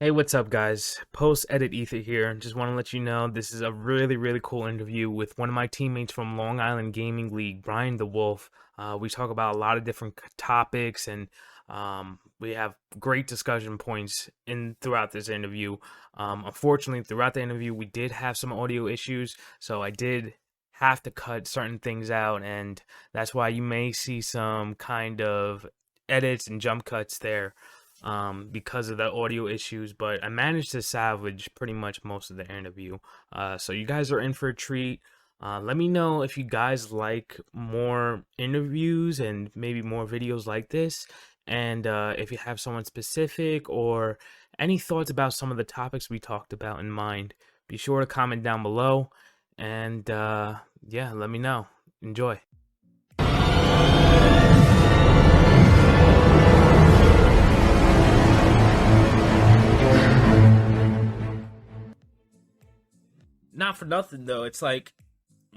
Hey, what's up, guys? Post Edit Ether here. Just want to let you know this is a really cool interview with one of my teammates from Long Island Gaming League, Bryan Da Wolf. We talk about a lot of different topics, and we have great discussion points in throughout this interview. Unfortunately, throughout the interview, we did have some audio issues, so I did have to cut certain things out, and that's why you may see some kind of edits and jump cuts there because of the audio issues, but I managed to salvage pretty much most of the interview. So you guys are in for a treat. Let me know if you guys like more interviews and maybe more videos like this. And if you have someone specific or any thoughts about some of the topics we talked about in mind, be sure to comment down below. And yeah, let me know. Enjoy. Not for nothing though. It's like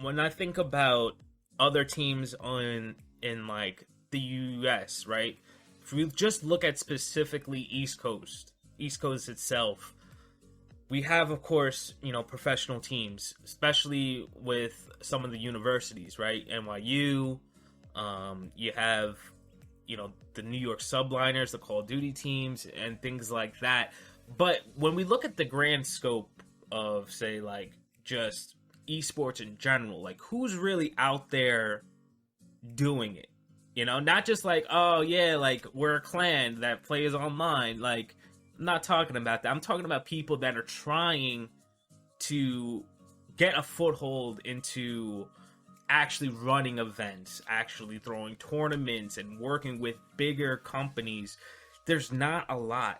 when I think about other teams in like the US, right? If we just look at specifically East Coast itself, we have of course, professional teams, especially with some of the universities, right? NYU, you have the New York Subliners, the Call of Duty teams and things like that. But when we look at the grand scope of say like just esports in general, like who's really out there doing it, not just like, oh yeah, like we're a clan that plays online. Like, I'm not talking about that. I'm talking about people that are trying to get a foothold into actually running events, actually throwing tournaments and working with bigger companies. There's not a lot.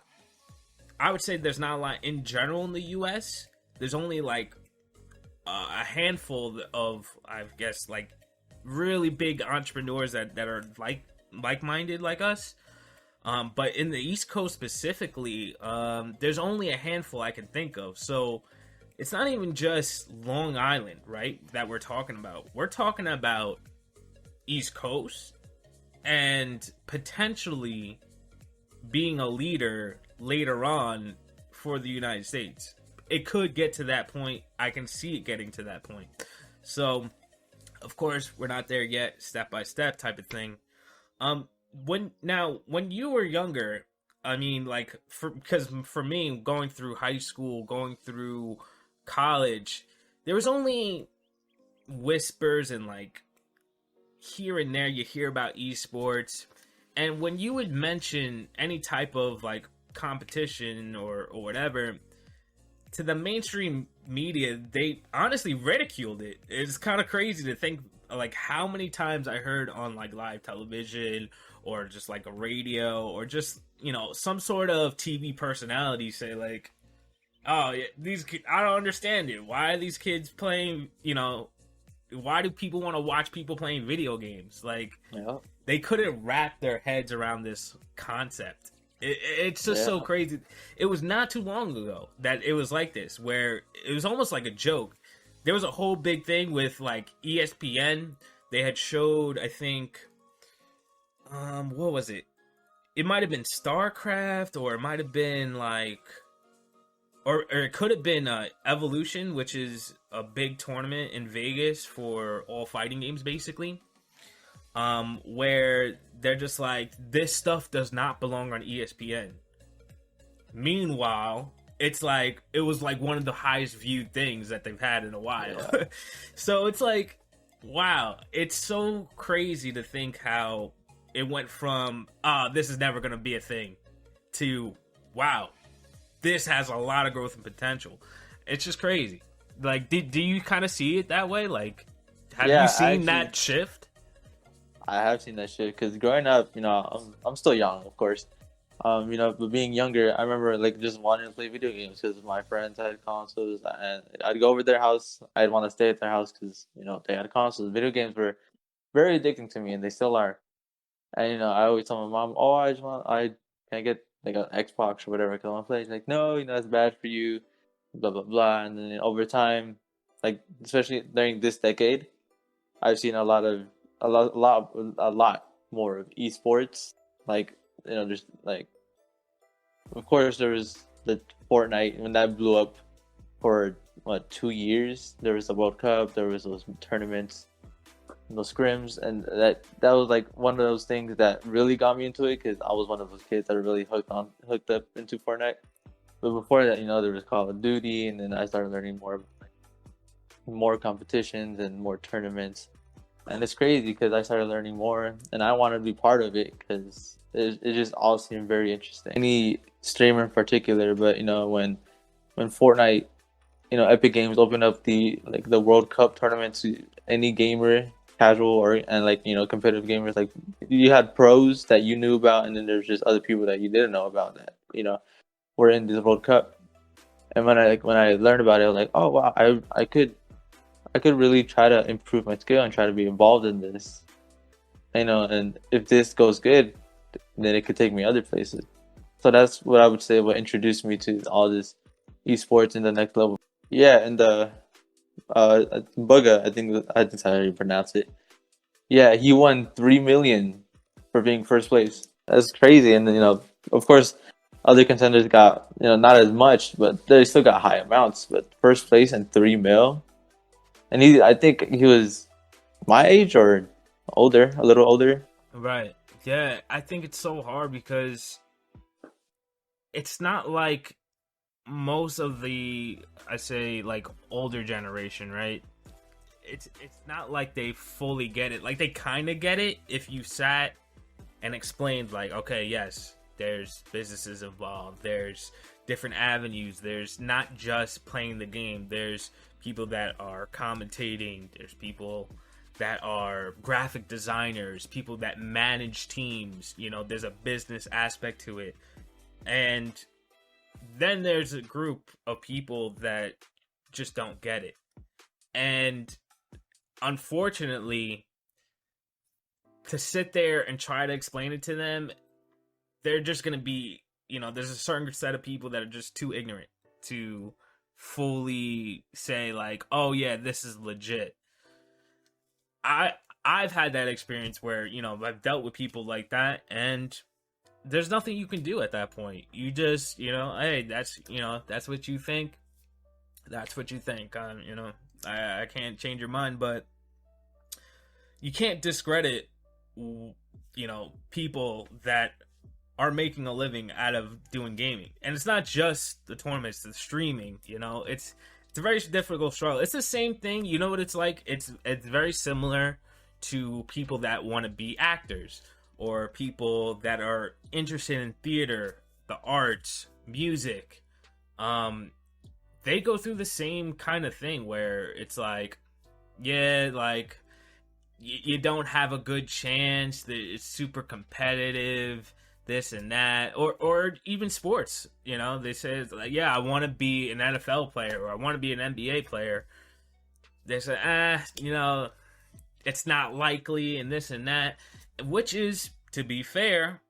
I would say there's not a lot in general in the US. There's only like a handful of, I guess, like really big entrepreneurs that are like-minded like us. But in the East Coast specifically, there's only a handful I can think of. So it's not even just Long Island, right, that we're talking about. We're talking about East Coast and potentially being a leader later on for the United States. It could get to that point. I can see it getting to that point. So, of course, we're not there yet, step by step type of thing. When you were younger, I mean, like, because for me, going through high school, going through college, there was only whispers and like here and there you hear about esports, and when you would mention any type of like competition or whatever to the mainstream media, they honestly ridiculed it. It's kind of crazy to think like how many times I heard on like live television or just like a radio or just some sort of TV personality say like, oh yeah, I don't understand it. Why are these kids playing? Why do people want to watch people playing video games? Like, Yeah, they couldn't wrap their heads around this concept. It's just so yeah, crazy. It was not too long ago that it was like this, where it was almost like a joke. There was a whole big thing with like ESPN. They had showed, I think, what was it? It might have been StarCraft, or it might have been like, or it could have been Evolution, which is a big tournament in Vegas for all fighting games, basically. Where they're just like, this stuff does not belong on ESPN. Meanwhile, it's like it was like one of the highest viewed things that they've had in a while. yeah, So it's like, wow, it's so crazy to think how it went from this is never gonna be a thing to wow, this has a lot of growth and potential. It's just crazy. Like, do you kind of see it that way? Like, have you yeah. seen that shift? I have seen that shit. Cause growing up, I'm still young, of course. But being younger, I remember like just wanting to play video games because my friends had consoles, and I'd go over their house. I'd want to stay at their house because they had consoles. Video games were very addicting to me, and they still are. And I always tell my mom, "Oh, I can I get like an Xbox or whatever because I want to play." She's like, "No, it's bad for you." Blah blah blah. And then over time, like especially during this decade, I've seen a lot more of esports. Like there's like, of course, there was the Fortnite, when that blew up for what, 2 years. There was the World Cup, there was those tournaments, those scrims, and that was like one of those things that really got me into it, because I was one of those kids that really hooked up into Fortnite. But before that, there was Call of Duty, and then I started learning more competitions and more tournaments. And it's crazy because I started learning more, and I wanted to be part of it because it just all seemed very interesting. Any streamer in particular, but when Fortnite, Epic Games opened up the World Cup tournament to any gamer, casual and competitive gamers, like you had pros that you knew about, and then there's just other people that you didn't know about that were in this World Cup. And when I learned about it, I was like, oh wow, I could really try to improve my skill and try to be involved in this, and if this goes good, then it could take me other places. So that's what I would say what introduced me to all this esports in the next level. Yeah, and the Bugga, I think that's how you pronounce it. Yeah, he won 3 million for being first place. That's crazy. And then, of course, other contenders got not as much, but they still got high amounts. But first place and 3 mil, and I think he was my age or older, a little older. Right. Yeah, I think it's so hard because it's not like most of the, I say, like, older generation, right? It's not like they fully get it. Like, they kind of get it if you sat and explained, like, okay, yes, there's businesses involved, there's different avenues, there's not just playing the game, there's people that are commentating, there's people that are graphic designers, people that manage teams, there's a business aspect to it. And then there's a group of people that just don't get it. And unfortunately, to sit there and try to explain it to them, they're just going to be, there's a certain set of people that are just too ignorant to fully say, like, oh yeah, this is legit. I've had that experience where, I've dealt with people like that, and there's nothing you can do at that point. You just, hey, that's what you think. That's what you think. I can't change your mind, but you can't discredit, people that are making a living out of doing gaming. And it's not just the tournaments, the streaming, it's a very difficult struggle. It's the same thing. You know what it's like? It's very similar to people that want to be actors, or people that are interested in theater, the arts, music. They go through the same kind of thing where it's like, yeah, like, you don't have a good chance, it's super competitive, this and that, or even sports, they say, like, yeah, I want to be an NFL player, or I want to be an NBA player. They say, it's not likely, and this and that, which is, to be fair,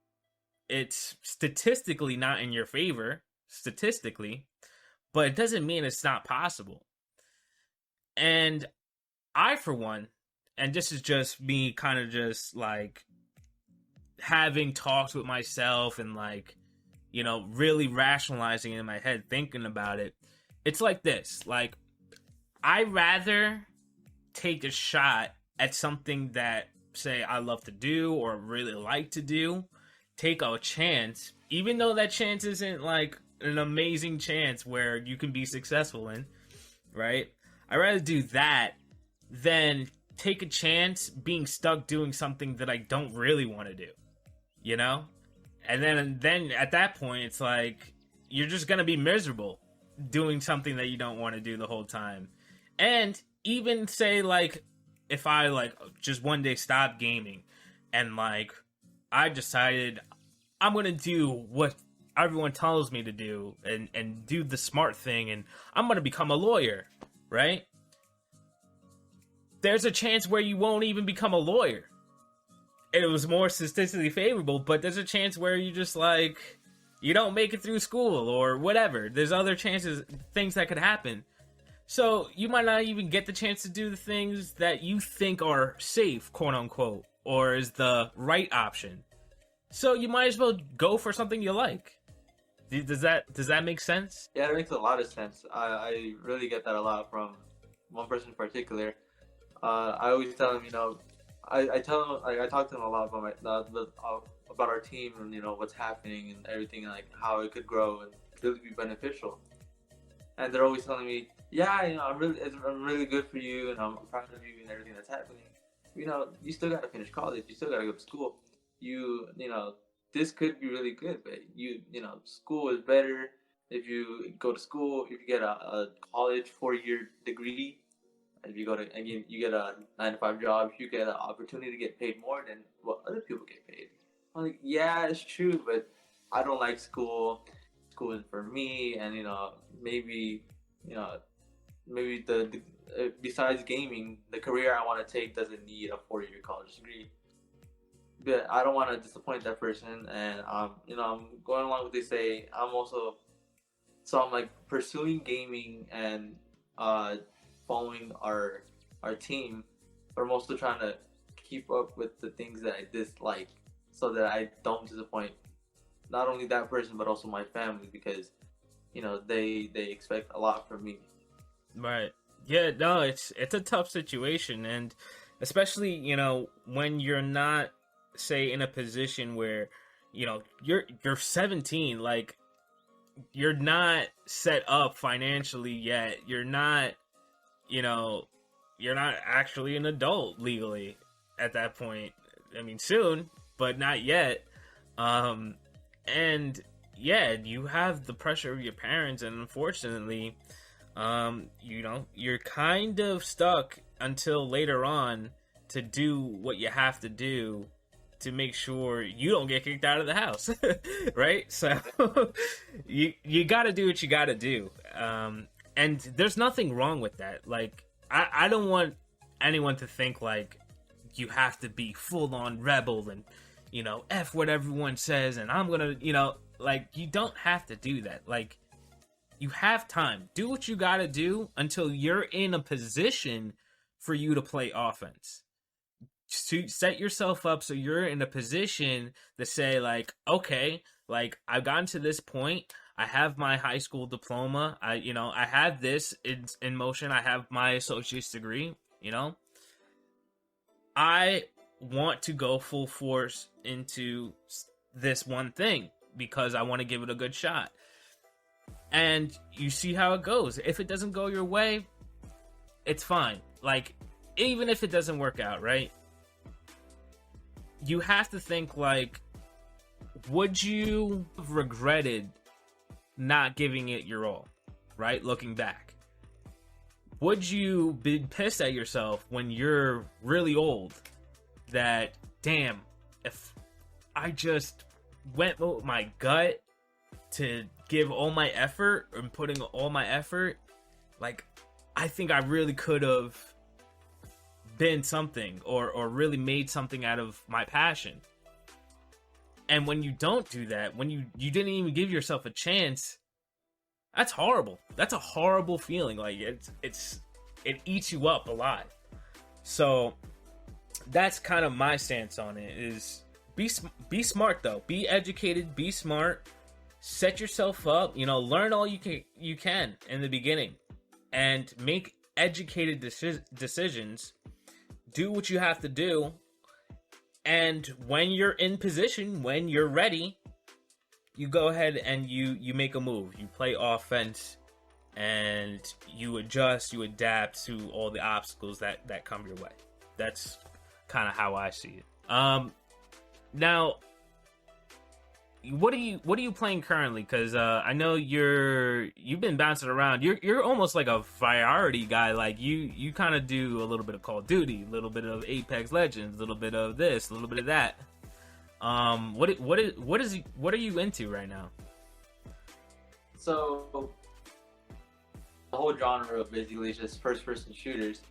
it's statistically not in your favor, statistically, but it doesn't mean it's not possible. And I, for one, and this is just me kind of just, like, having talks with myself and, like, really rationalizing it in my head, thinking about it, it's like this. Like, I'd rather take a shot at something that, say, I love to do or really like to do, take a chance, even though that chance isn't, like, an amazing chance where you can be successful in, right? I'd rather do that than take a chance being stuck doing something that I don't really want to do, And then at that point, it's like, you're just going to be miserable doing something that you don't want to do the whole time. And even, say, like, if I, like, just one day stop gaming and, like, I decided I'm going to do what everyone tells me to do and do the smart thing, and I'm going to become a lawyer, right? There's a chance where you won't even become a lawyer. It was more statistically favorable, but there's a chance where you just, like, you don't make it through school or whatever. There's other chances, things that could happen. So you might not even get the chance to do the things that you think are safe, quote unquote, or is the right option. So you might as well go for something you like. Does that make sense? Yeah, it makes a lot of sense. I really get that a lot from one person in particular. I always tell him, I tell him, I talk to him a lot about about our team and what's happening and everything, like how it could grow and really be beneficial. And they're always telling me, yeah, I'm really good for you, and I'm proud of you and everything that's happening. You still gotta finish college. You still gotta go to school. This could be really good, but school is better if you go to school. If you get a college 4-year degree, if you go to and you get a 9 to 5 job, you get an opportunity to get paid more than what other people get paid. I'm like, yeah, it's true, but I don't like school. School isn't for me, and maybe you know maybe the besides gaming, the career I want to take doesn't need a 4-year college degree. But I don't want to disappoint that person, and I'm going along with what they say. I'm like pursuing gaming and following our team, but I'm also trying to keep up with the things that I dislike, so that I don't disappoint not only that person but also my family, because they expect a lot from me. Right. Yeah, no, it's a tough situation, and especially, when you're not, say, in a position where, you're 17, like, you're not set up financially yet. You know, you're not actually an adult legally at that point. I mean, soon, but not yet. And yeah, you have the pressure of your parents, and unfortunately, you're kind of stuck until later on to do what you have to do to make sure you don't get kicked out of the house, right? So you got to do what you got to do, and there's nothing wrong with that. Like, I don't want anyone to think like you have to be full on rebel and f what everyone says, and I'm gonna like, you don't have to do that. Like, you have time. Do what you gotta do until you're in a position for you to play offense. To set yourself up so you're in a position to say, like, okay, like, I've gotten to this point. I have my high school diploma. I have this in motion. I have my associate's degree. I want to go full force into this one thing because I want to give it a good shot. And you see how it goes. If it doesn't go your way, it's fine. Like, even if it doesn't work out, right? You have to think, like, would you have regretted not giving it your all, right? Looking back. Would you be pissed at yourself when you're really old that, damn, if I just went with my gut to give all my effort and putting all my effort, like, I think I really could have been something or really made something out of my passion. And when you don't do that, when you didn't even give yourself a chance, that's horrible. That's a horrible feeling. Like, it eats you up alive. So that's kind of my stance on it, is be smart though. Be educated, be smart. Set yourself up, learn all you can in the beginning and make educated decisions. Do what you have to do, and when you're in position, when you're ready, you go ahead and you make a move. You play offense, and you adjust, you adapt to all the obstacles that come your way. That's kind of how I see it. Now, what are you playing currently? Because I know you've been bouncing around. You're almost like a variety guy. Like, you kind of do a little bit of Call of Duty, a little bit of Apex Legends, a little bit of this, a little bit of that. What are you into right now? So the whole genre of basically is just first-person shooters.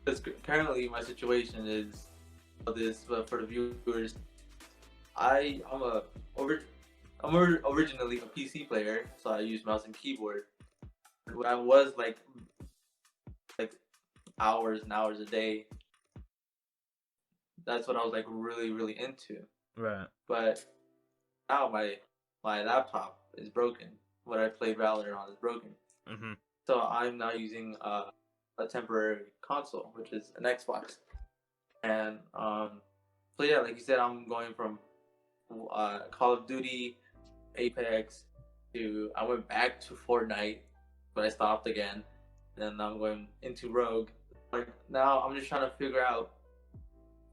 Because currently my situation is this, but for the viewers, I'm originally a PC player, so I use mouse and keyboard. When I was like hours and hours a day, that's what I was like really, really into. Right. But now my my laptop is broken. What I play Valorant on is broken. Mm-hmm. So I'm now using a temporary console, which is an Xbox. And so yeah, like you said, I'm going from Call of Duty, Apex to I went back to Fortnite, but I stopped again. And then I'm going into Rogue. Like now, I'm just trying to figure out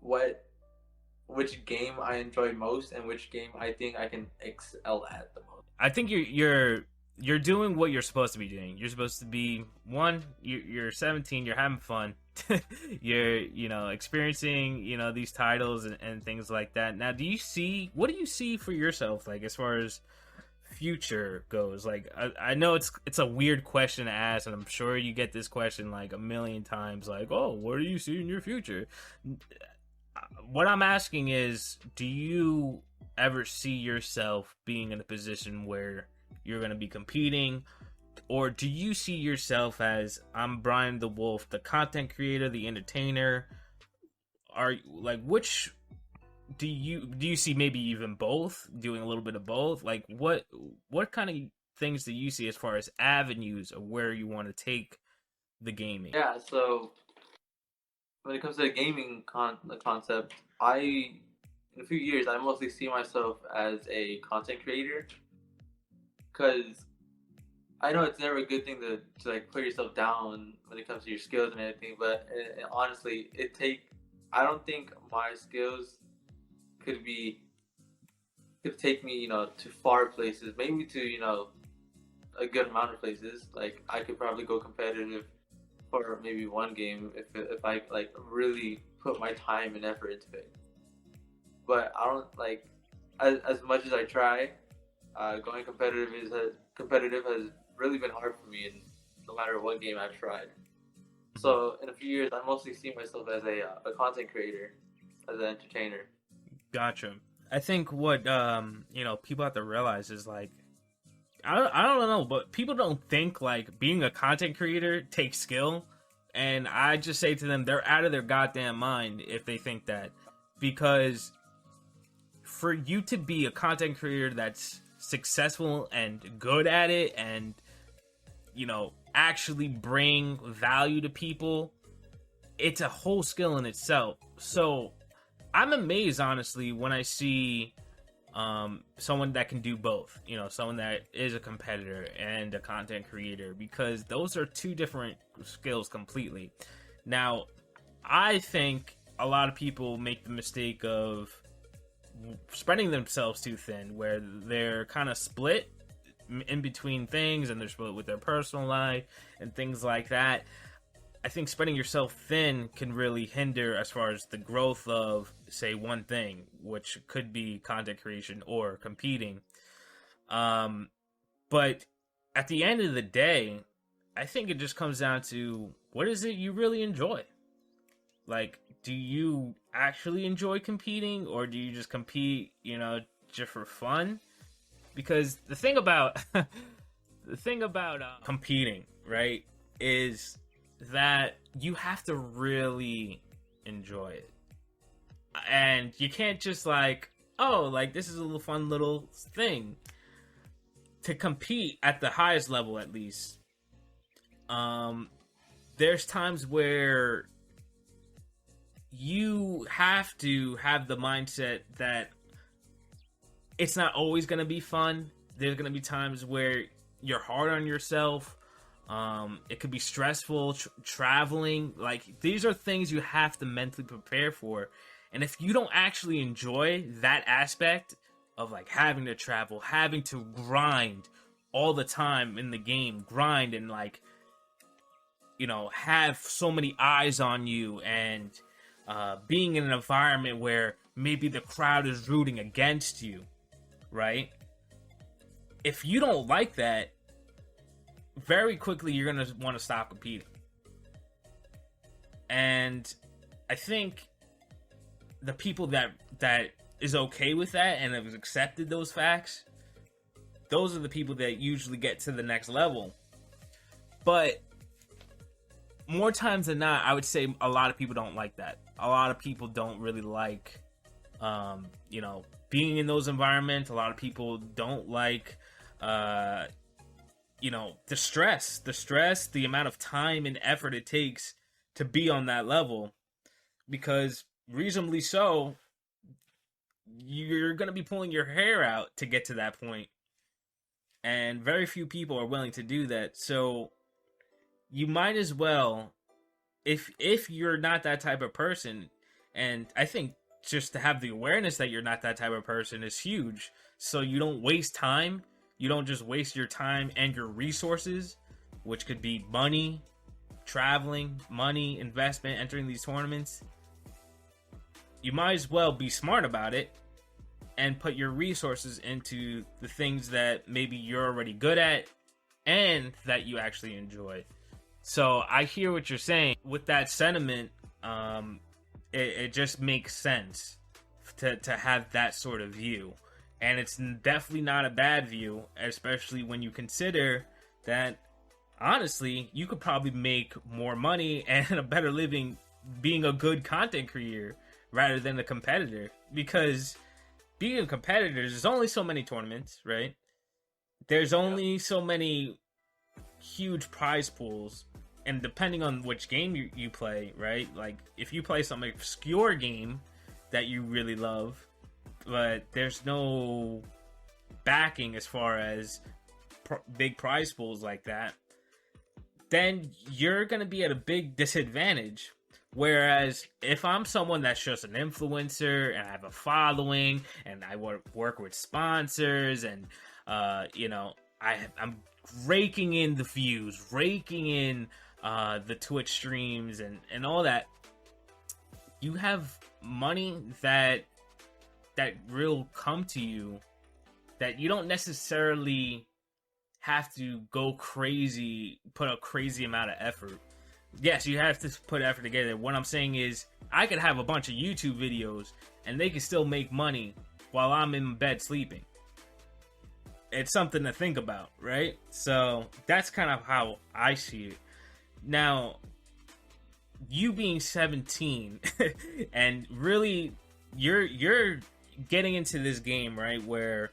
which game I enjoy most and which game I think I can excel at the most. I think you're doing what you're supposed to be doing. You're supposed to be one. You're 17. You're having fun. You're experiencing these titles and things like that. Now, what do you see for yourself, like as far as future goes? Like I know it's a weird question to ask, and I'm sure you get this question like a million times. Like, oh, what do you see in your future? What I'm asking is, do you ever see yourself being in a position where you're going to be competing, or do you see yourself as I'm Bryan Da Wolf, the content creator, the entertainer? Are like which do you see? Maybe even both, doing a little bit of both. Like what kind of things do you see as far as avenues of where you want to take the gaming? Yeah, so when it comes to the gaming concept, in a few years I mostly see myself as a content creator, because I know it's never a good thing to like put yourself down when it comes to your skills and everything, but honestly, I don't think my skills could take me to far places, maybe to a good amount of places. Like I could probably go competitive for maybe one game if I like really put my time and effort into it. But I don't like as much as I try. Going competitive has really been hard for me, and no matter what game I've tried. So in a few years, I mostly see myself as a content creator, as an entertainer. Gotcha. I think what people have to realize is like I don't know, but people don't think like being a content creator takes skill, and I just say to them they're out of their goddamn mind if they think that, because for you to be a content creator that's successful and good at it and actually bring value to people, it's a whole skill in itself. So I'm amazed, honestly, when I see someone that can do both, someone that is a competitor and a content creator, because those are two different skills completely. Now, I think a lot of people make the mistake of spreading themselves too thin, where they're kind of split in between things, and they're split with their personal life and things like that. I think spreading yourself thin can really hinder as far as the growth of, say, one thing, which could be content creation or competing. But at the end of the day, I think it just comes down to, what is it you really enjoy? Like, do you actually enjoy competing, or do you just compete, just for fun? Because the thing about competing, right, is that you have to really enjoy it, and you can't just like, oh, like this is a little fun little thing. To compete at the highest level, at least, there's times where you have to have the mindset that it's not always going to be fun. There's going to be times where you're hard on yourself. It could be stressful, traveling. Like, these are things you have to mentally prepare for. And if you don't actually enjoy that aspect of like having to travel, having to grind all the time in the game, grind and like, have so many eyes on you, and being in an environment where maybe the crowd is rooting against you, right? If you don't like that, very quickly you're going to want to stop competing. And I think the people that is okay with that and have accepted those facts, those are the people that usually get to the next level. But more times than not, I would say a lot of people don't like that. A lot of people don't really like being in those environments. A lot of people don't like, the stress, the amount of time and effort it takes to be on that level, because reasonably so, you're going to be pulling your hair out to get to that point, and very few people are willing to do that. So you might as well, if you're not that type of person, and I think just to have the awareness that you're not that type of person is huge, so you don't waste time. You don't just waste your time and your resources, which could be money, traveling, money, investment, entering these tournaments. You might as well be smart about it and put your resources into the things that maybe you're already good at and that you actually enjoy. So I hear what you're saying. With that sentiment, it just makes sense to have that sort of view. And it's definitely not a bad view, especially when you consider that, honestly, you could probably make more money and a better living being a good content creator rather than a competitor. Because being a competitor, there's only so many tournaments, right? There's only so many huge prize pools. And depending on which game you play, right? Like, if you play some obscure game that you really love, but there's no backing as far as big prize pools like that, then you're going to be at a big disadvantage. Whereas if I'm someone that's just an influencer and I have a following and I work with sponsors and, I'm raking in the views, raking in the Twitch streams and all that, you have money that will come to you, that you don't necessarily have to go crazy, put a crazy amount of effort. Yes, you have to put effort together. What I'm saying is, I could have a bunch of YouTube videos and they can still make money while I'm in bed sleeping. It's something to think about, right? So that's kind of how I see it. Now, you being 17 and really you're getting into this game, right, where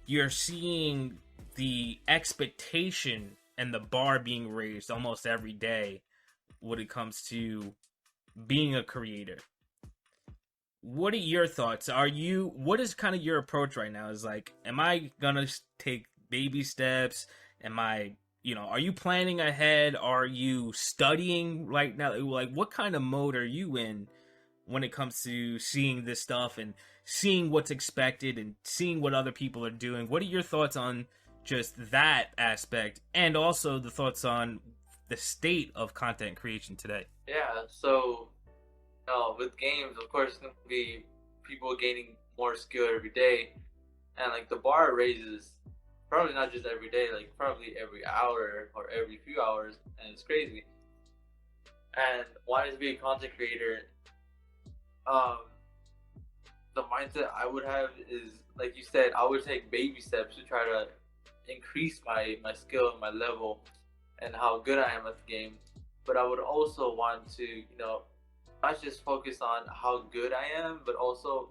you're seeing the expectation and the bar being raised almost every day when it comes to being a creator. What are your thoughts? What is kind of your approach right now? Is like, am I gonna take baby steps? Are you planning ahead? Are you studying right now? Like, what kind of mode are you in when it comes to seeing this stuff and seeing what's expected and seeing what other people are doing? What are your thoughts on just that aspect, and also the thoughts on the state of content creation today? Yeah, so with games, of course, it's going to be people gaining more skill every day, and like the bar raises probably not just every day, like probably every hour or every few hours, and it's crazy. And wanting to be a content creator, the mindset I would have is, like you said, I would take baby steps to try to increase my skill and my level and how good I am at the game. But I would also want to, not just focus on how good I am, but also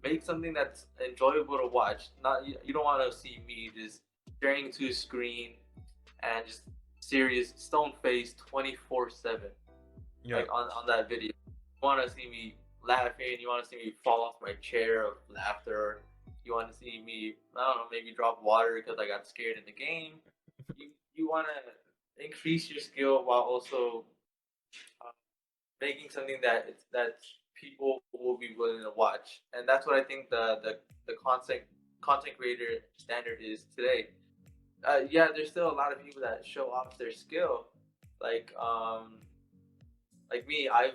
make something that's enjoyable to watch. Not, you don't want to see me just staring to a screen and just serious stone faced 24/7, like on that video. You want to see me laughing. You want to see me fall off my chair of laughter. You want to see me, I don't know, maybe drop water because I got scared in the game. You want to increase your skill while also making something that people will be willing to watch, and that's what I think the content creator standard is today. There's still a lot of people that show off their skill, like me. I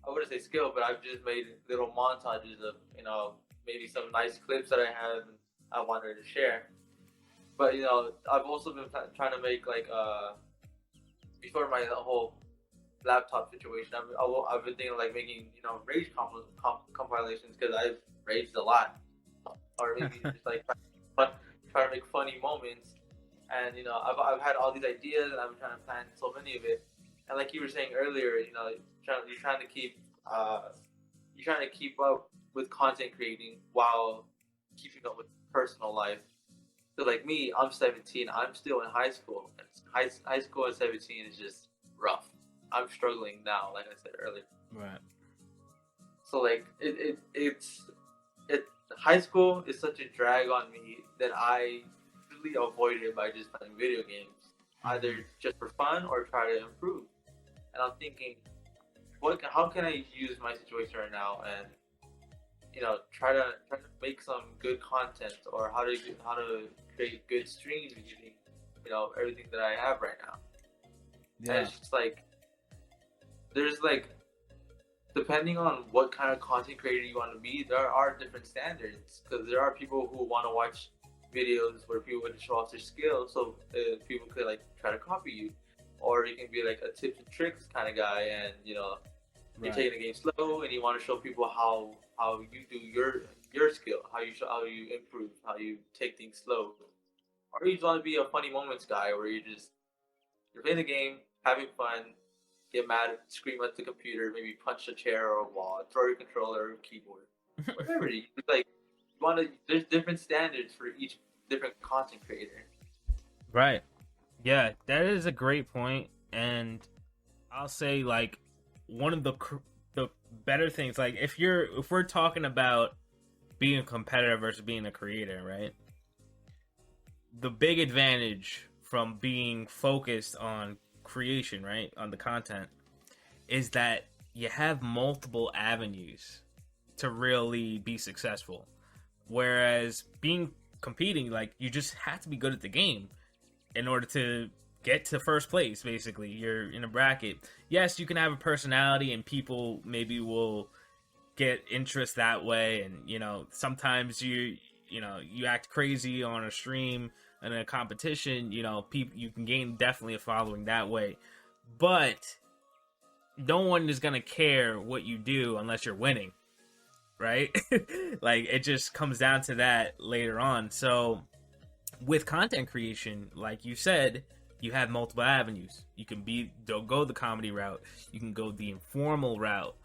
wouldn't say skill, but I've just made little montages of maybe some nice clips that I have and I wanted to share. But I've also been trying to make before my whole laptop situation, I've been thinking like making rage compilations, because I've raged a lot, or maybe just like try to make funny moments. And I've had all these ideas and I've been trying to plan so many of it. And like you were saying earlier, you're trying to keep you're trying to keep up with content creating while keeping up with personal life. So like me, I'm 17. I'm still in high school. And high school at 17 is just rough. I'm struggling now, like I said earlier. Right. So like it high school is such a drag on me that I usually avoid it by just playing video games, either just for fun or try to improve. And I'm thinking, how can I use my situation right now and try to make some good content, or how to create good streams using everything that I have right now. Yeah. And it's just like there's like, depending on what kind of content creator you want to be, there are different standards, because there are people who want to watch videos where people would show off their skills, so people could like try to copy you, or you can be like a tips and tricks kind of guy, and you're taking the game slow, and you want to show people how you do your skill, how you improve, how you take things slow, or you just want to be a funny moments guy, where you're playing the game, having fun, get mad, scream at the computer, maybe punch a chair or a wall, throw your controller or keyboard, whatever. There's different standards for each different content creator. Right. Yeah, that is a great point, and I'll say like one of the better things, like if we're talking about being a competitor versus being a creator, right? The big advantage from being focused on creation, right, on the content, is that you have multiple avenues to really be successful. Whereas competing, like, you just have to be good at the game in order to get to first place. Basically, you're in a bracket. Yes, you can have a personality, and people maybe will get interest that way, and sometimes you act crazy on a stream in a competition, people, you can gain definitely a following that way. But no one is gonna care what you do unless you're winning, right? Like, it just comes down to that later on. So with content creation, like you said, you have multiple avenues. You can go the comedy route, you can go the informal route,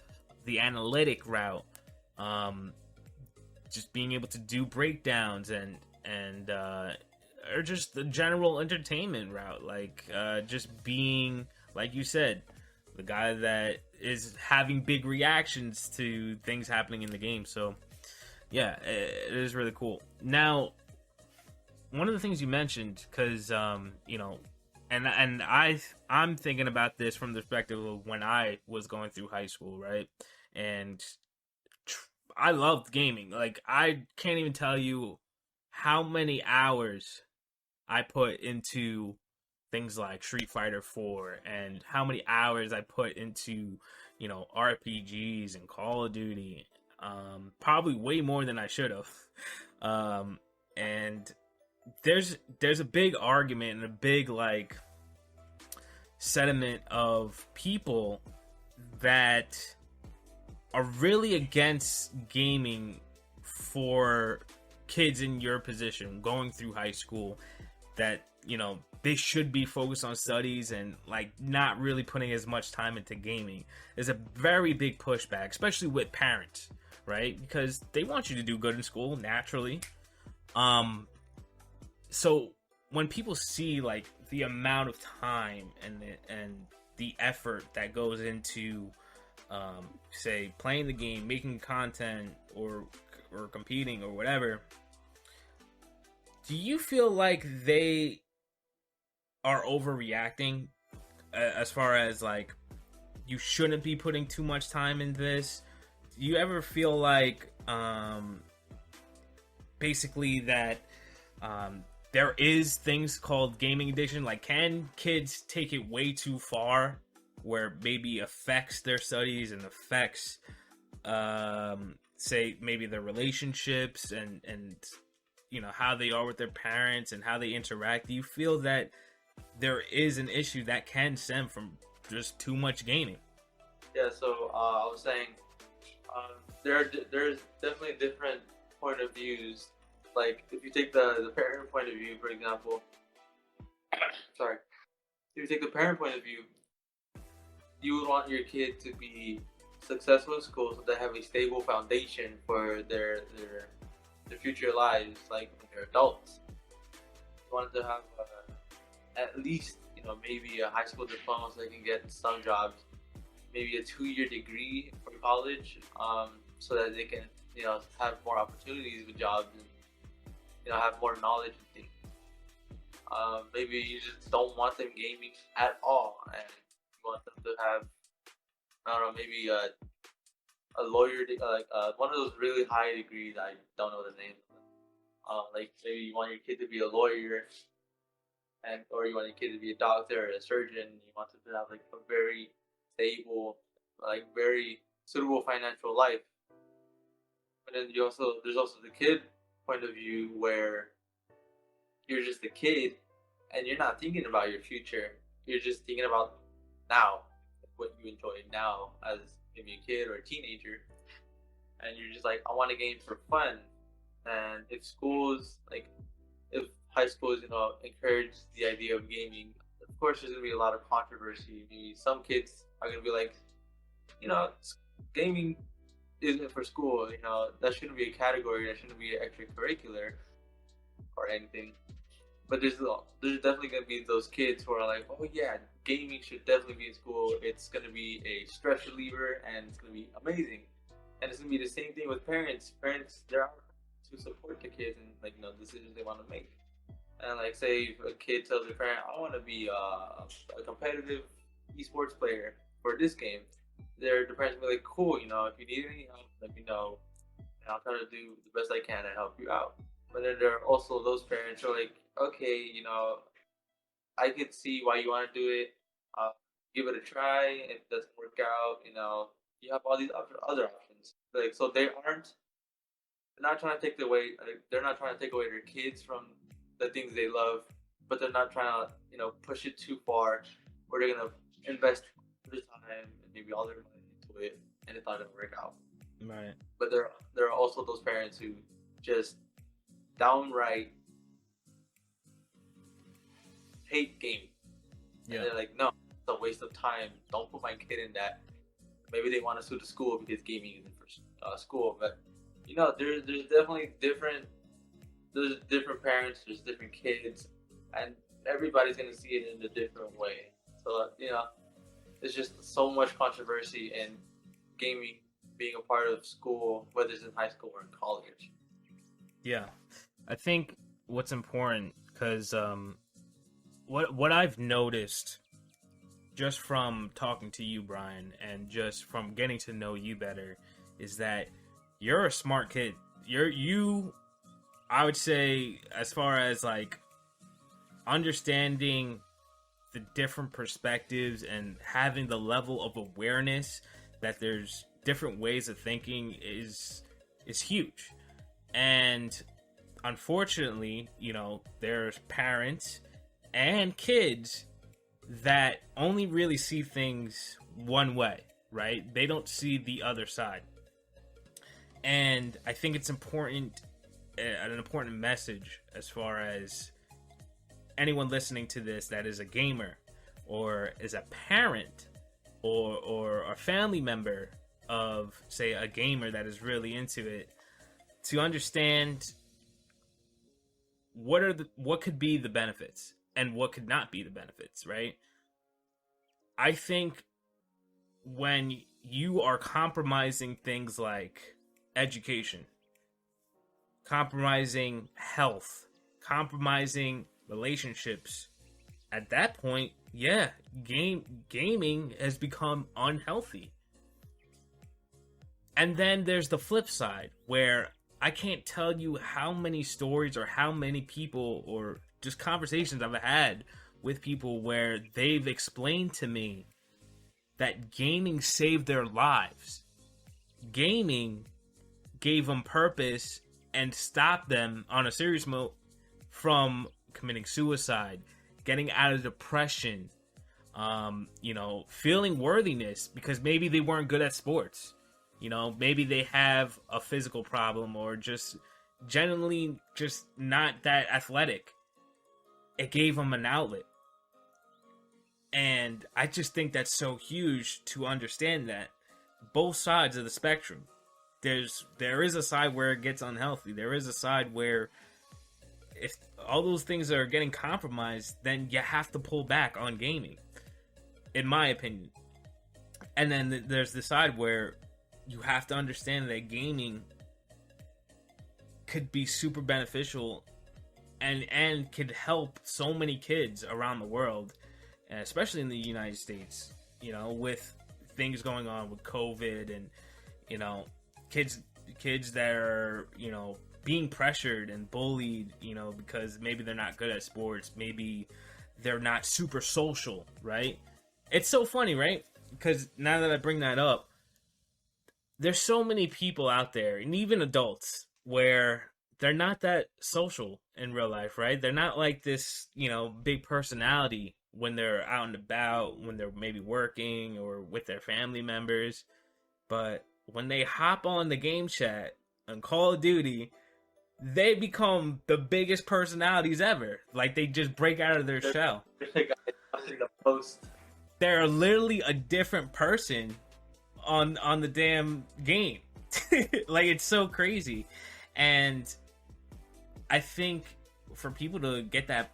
the analytic route, just being able to do breakdowns and or just the general entertainment route, like just being, like you said, the guy that is having big reactions to things happening in the game. So yeah, it is really cool. Now, one of the things you mentioned, because and I'm thinking about this from the perspective of when I was going through high school, right? And I loved gaming. Like, I can't even tell you how many hours I put into things like Street Fighter 4, and how many hours I put into, RPGs and Call of Duty. Probably way more than I should have. And there's a big argument and a big, like, sentiment of people that are really against gaming for kids in your position going through high school, that they should be focused on studies and like not really putting as much time into gaming. There's a very big pushback, especially with parents, right? Because they want you to do good in school naturally. So when people see like the amount of time and the effort that goes into say playing the game, making content, or competing or whatever, do you feel like they are overreacting as far as like you shouldn't be putting too much time in this? Do you ever feel like basically that there is things called gaming addiction? Like, can kids take it way too far where maybe affects their studies and affects say maybe their relationships and how they are with their parents and how they interact? Do you feel that there is an issue that can stem from just too much gaming? Yeah, so I was saying there's definitely different point of views. Like, if you take the parent point of view, for example, sorry, if you take the parent point of view, you would want your kid to be successful in school, so they have a stable foundation for their future lives, like when they're adults. You want to have at least, maybe a high school diploma so they can get some jobs, maybe a 2-year degree for college, so that they can, have more opportunities with jobs and, have more knowledge and things. Maybe you just don't want them gaming at all, and you want them to have, I don't know, maybe a lawyer, one of those really high degrees. I don't know the name. Like maybe you want your kid to be a lawyer, or you want your kid to be a doctor or a surgeon. You want them to have like a very stable, like very suitable financial life. But then there's also the kid point of view where you're just a kid and you're not thinking about your future. You're just thinking about now, what you enjoy now as maybe a kid or a teenager, and you're just like, I want to game for fun. And if high schools, encourage the idea of gaming, of course there's gonna be a lot of controversy. Maybe some kids are gonna be like, gaming isn't for school. That shouldn't be a category. That shouldn't be extracurricular or anything. But there's definitely gonna be those kids who are like, oh yeah, gaming should definitely be in school. It's gonna be a stress reliever and it's gonna be amazing. And it's gonna be the same thing with parents. Parents, there are to support the kids and decisions they want to make. And like, say if a kid tells their parent, I want to be a competitive esports player for this game, the parents will be like, cool, if you need any help, let me know, and I'll try to do the best I can to help you out. But then there are also those parents who are like, okay, I could see why you want to do it. Give it a try. If it doesn't work out, you have all these other options. Like, so they're not trying to take away. They're not trying to take away their kids from the things they love, but they're not trying to, push it too far, where they're gonna invest their time and maybe all their money into it, and it's not gonna work out. Right. But there are also those parents who just downright hate gaming. Yeah. And they're like, no, it's a waste of time. Don't put my kid in that. Maybe they want to sue the school because gaming isn't for school. But there's definitely different. There's different parents. There's different kids, and everybody's gonna see it in a different way. So there's just so much controversy in gaming being a part of school, whether it's in high school or in college. Yeah, I think what's important, because what I've noticed just from talking to you, Bryan, and just from getting to know you better, is that you're a smart kid. I would say, as far as like understanding the different perspectives and having the level of awareness that there's different ways of thinking is huge. And unfortunately, there's parents and kids that only really see things one way, right? They don't see the other side. And I think it's an important message as far as anyone listening to this that is a gamer or is a parent or a family member of, say, a gamer that is really into it, to understand what could be the benefits and what could not be the benefits, right? I think when you are compromising things like education, compromising health, compromising relationships, at that point, yeah, gaming has become unhealthy. And then there's the flip side, where I can't tell you how many stories or how many people or just conversations I've had with people where they've explained to me that gaming saved their lives. Gaming gave them purpose and stopped them, on a serious note, from committing suicide, getting out of depression, feeling worthiness because maybe they weren't good at sports. Maybe they have a physical problem or just generally just not that athletic. It gave them an outlet. And I just think that's so huge to understand that both sides of the spectrum. There is a side where it gets unhealthy. There is a side where if all those things are getting compromised, then you have to pull back on gaming, in my opinion. And then there's the side where you have to understand that gaming could be super beneficial and could help so many kids around the world, especially in the United States, you know, with things going on with COVID and, you know, kids that are, you know, being pressured and bullied, you know, because maybe they're not good at sports, maybe they're not super social, right? It's so funny, right? Because now that I bring that up, there's so many people out there, and even adults, where they're not that social in real life, right? They're not like this, you know, big personality when they're out and about, when they're maybe working or with their family members. But when they hop on the game chat on Call of Duty, they become the biggest personalities ever. Like, they just break out of their shell. They're literally a different person on the damn game. Like, it's so crazy. And I think for people to get that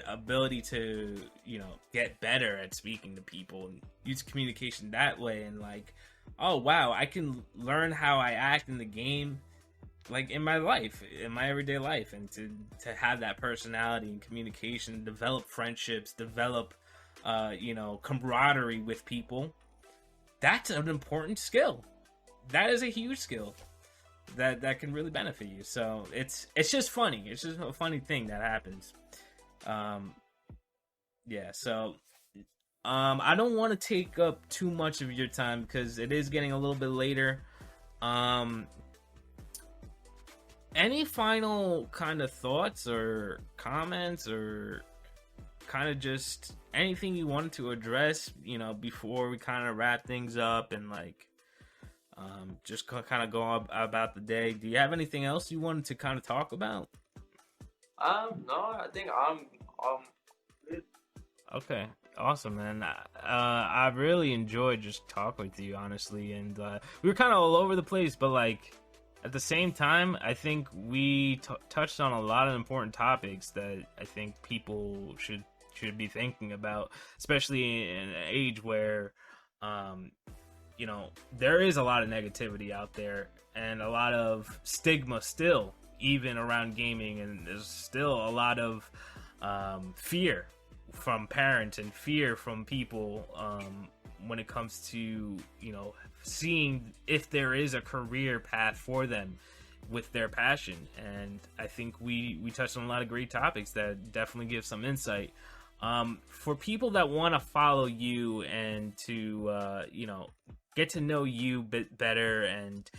ability to, you know, get better at speaking to people and use communication that way, and like, oh wow, I can learn how I act in the game, like in my life, in my everyday life, and to have that personality and communication, develop friendships, develop you know, camaraderie with people. That's an important skill. That is a huge skill that can really benefit you. So it's just funny. It's just a funny thing that happens. Yeah, so I don't want to take up too much of your time because it is getting a little bit later. Any final kind of thoughts or comments, or kind of just anything you wanted to address, you know, before we kind of wrap things up and like just kind of go about the day? Do you have anything else you wanted to kind of talk about? No, I think I'm good. Okay, awesome, man. I really enjoyed just talking with you, honestly, and we were kind of all over the place, but like at the same time, I think we touched on a lot of important topics that I think people should be thinking about, especially in an age where you know, there is a lot of negativity out there and a lot of stigma still, even around gaming, and there's still a lot of fear from parents and fear from people when it comes to, you know, seeing if there is a career path for them with their passion. And I think we touched on a lot of great topics that definitely give some insight. For people that want to follow you and to you know, get to know you a bit better and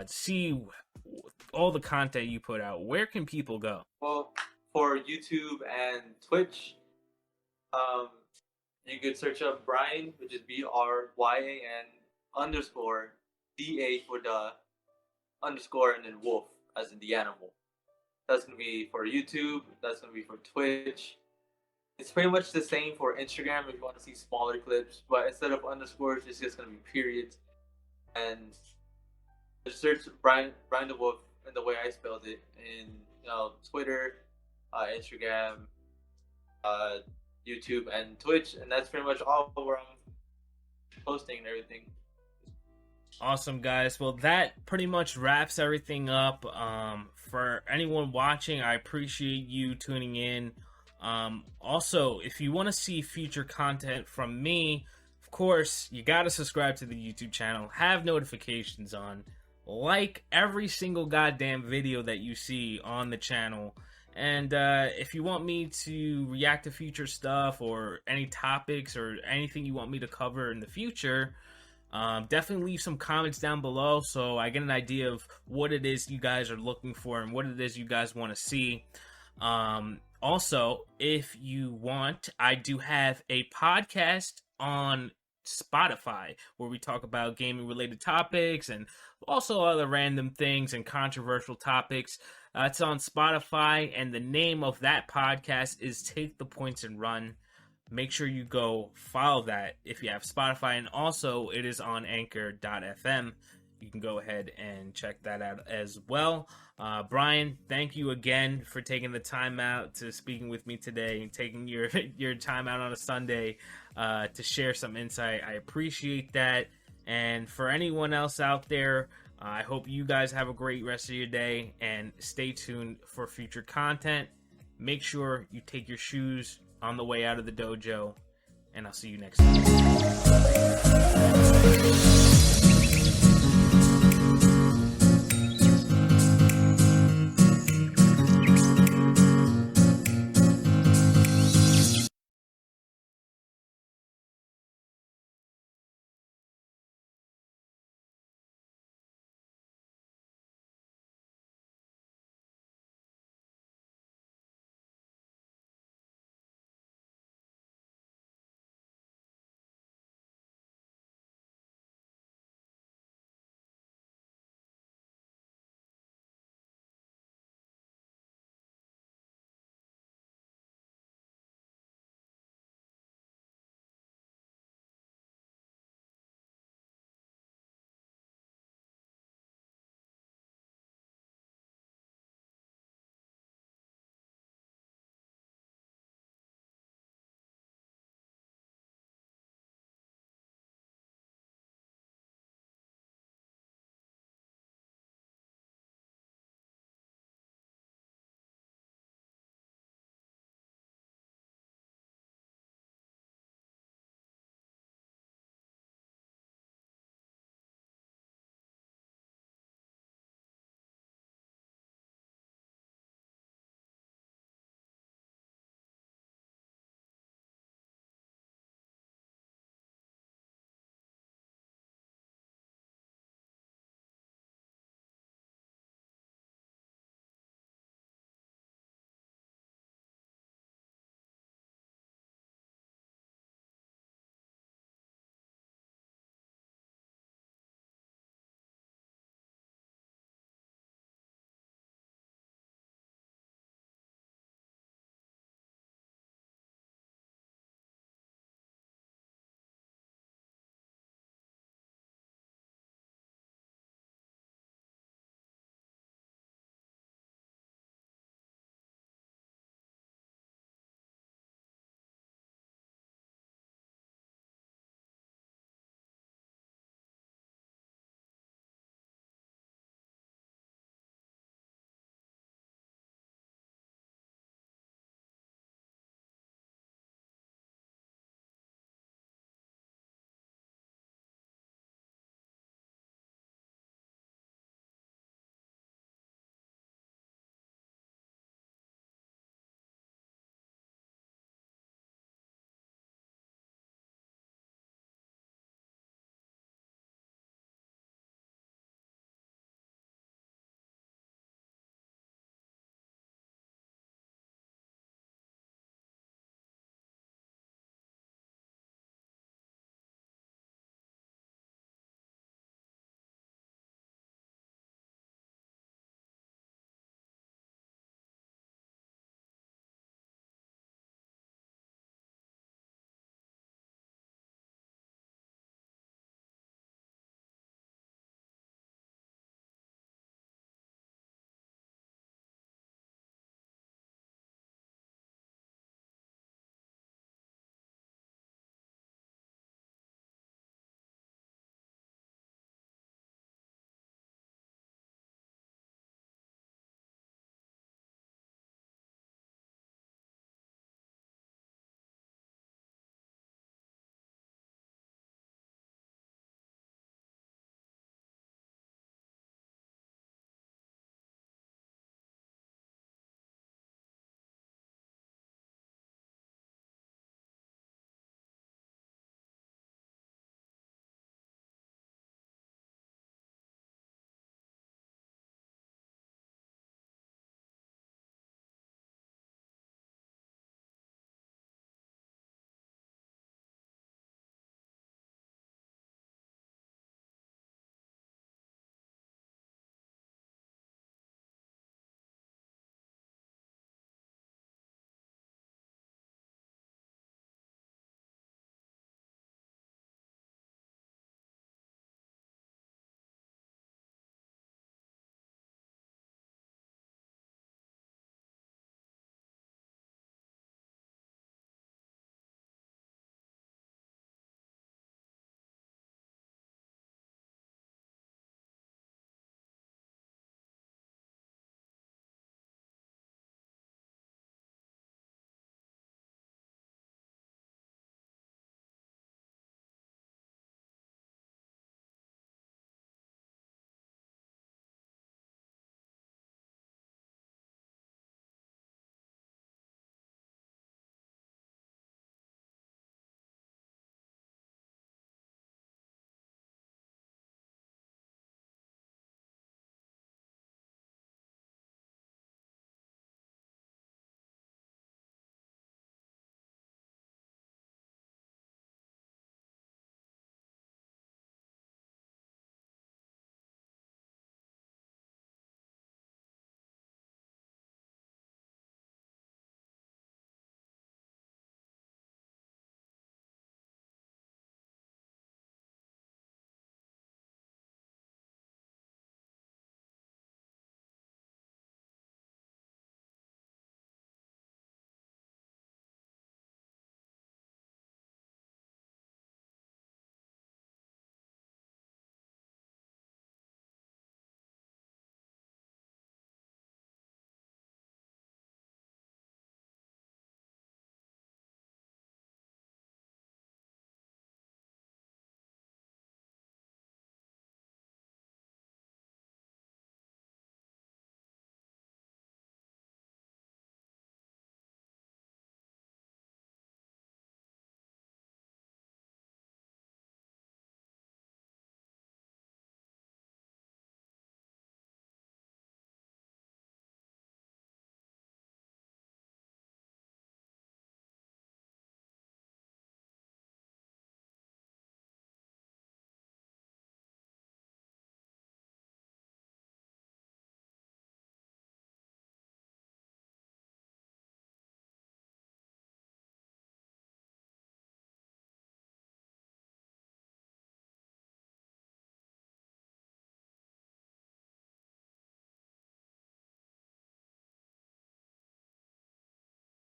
see all the content you put out, where can people go? Well, for YouTube and Twitch, you could search up Bryan, which is BRYAN _ DA for the underscore, and then Wolf as in the animal. That's gonna be for YouTube. That's gonna be for Twitch. It's pretty much the same for Instagram if you want to see smaller clips, but instead of underscores, it's just gonna be periods. And just search Bryan Da Wolf in the way I spelled it in, you know, Twitter, Instagram, YouTube, and Twitch, and that's pretty much all where I'm posting and everything. Awesome, guys. Well, that pretty much wraps everything up. For anyone watching, I appreciate you tuning in. Also, if you want to see future content from me, of course, you got to subscribe to the YouTube channel, have notifications on, like every single goddamn video that you see on the channel. And if you want me to react to future stuff or any topics or anything you want me to cover in the future, definitely leave some comments down below so I get an idea of what it is you guys are looking for and what it is you guys want to see. Also, if you want, I do have a podcast on Spotify where we talk about gaming related topics and also other random things and controversial topics. It's on Spotify, and the name of that podcast is Take the Points and Run. make sure you go follow that if you have Spotify. And also, it is on anchor.fm. You can go ahead and check that out as well. Bryan, thank you again for taking the time out to speaking with me today and taking your time out on a Sunday to share some insight. I appreciate that. And for anyone else out there, I hope you guys have a great rest of your day and stay tuned for future content. Make sure you take your shoes on the way out of the dojo, and I'll see you next time.